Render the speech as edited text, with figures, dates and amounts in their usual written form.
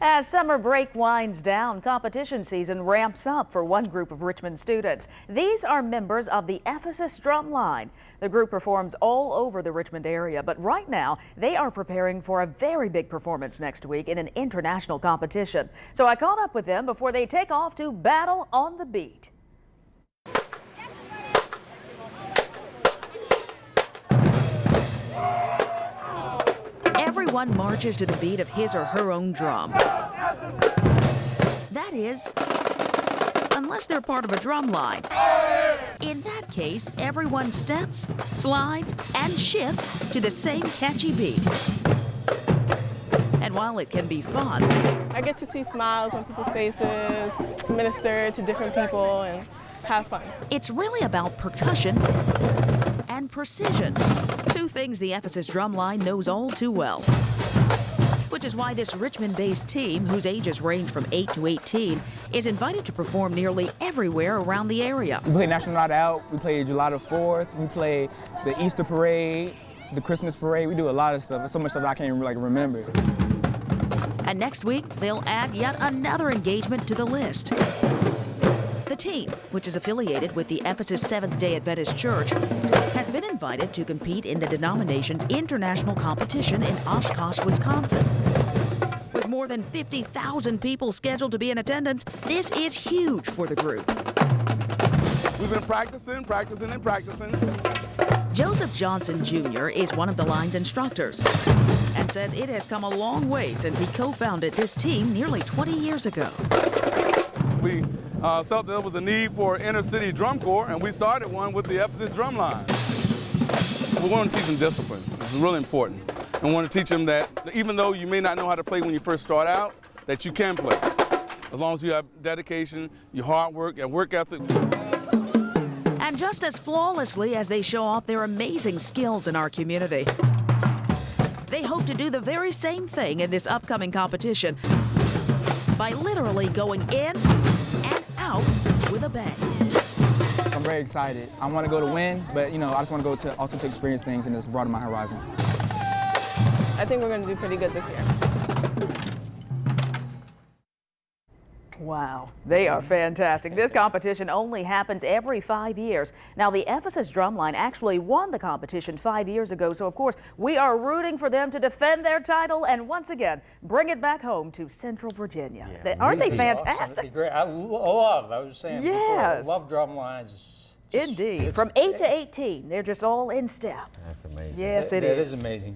As summer break winds down, competition season ramps up for one group of Richmond students. These are members of the Ephesus Drumline. The group performs all over the Richmond area, but right now they are preparing for a very big performance next week in an international competition. So I caught up with them before they take off to battle on the beat. Everyone marches to the beat of his or her own drum. That is, unless they're part of a drum line. In that case, everyone steps, slides, and shifts to the same catchy beat. And while it can be fun, I get to see smiles on people's faces, minister to different people, and have fun. It's really about percussion and precision, two things the Ephesus Drumline knows all too well. Which is why this Richmond-based team, whose ages range from 8 to 18, is invited to perform nearly everywhere around the area. We play National Night Out, we play July the 4th, we play the Easter Parade, the Christmas Parade. We do a lot of stuff. There's so much stuff I can't even remember. And next week, they'll add yet another engagement to the list. The team, which is affiliated with the Ephesus Seventh-day Adventist Church, has been invited to compete in the denomination's international competition in Oshkosh, Wisconsin. With more than 50,000 people scheduled to be in attendance, this is huge for the group. We've been practicing. Joseph Johnson Jr. is one of the line's instructors and says it has come a long way since he co-founded this team nearly 20 years ago. We felt there was a need for an inner city drum corps, and we started one with the Ephesus Drumline. We want to teach them discipline. It's really important. And we want to teach them that even though you may not know how to play when you first start out, that you can play. As long as you have dedication, your hard work, and work ethic. And just as flawlessly as they show off their amazing skills in our community, they hope to do the very same thing in this upcoming competition by literally going in and out with a bang. I'm very excited. I want to go to win, but I just want to go to also to experience things and just broaden my horizons. I think we're going to do pretty good this year. Wow, they are fantastic. This competition only happens every 5 years. Now, the Ephesus Drumline actually won the competition 5 years ago, so of course we are rooting for them to defend their title and once again bring it back home to Central Virginia. Aren't they fantastic? Awesome. Great. I was saying before, I love drum lines. Indeed. From 8 to 18, they're just all in step. That's amazing. Yes, it is. is That is amazing.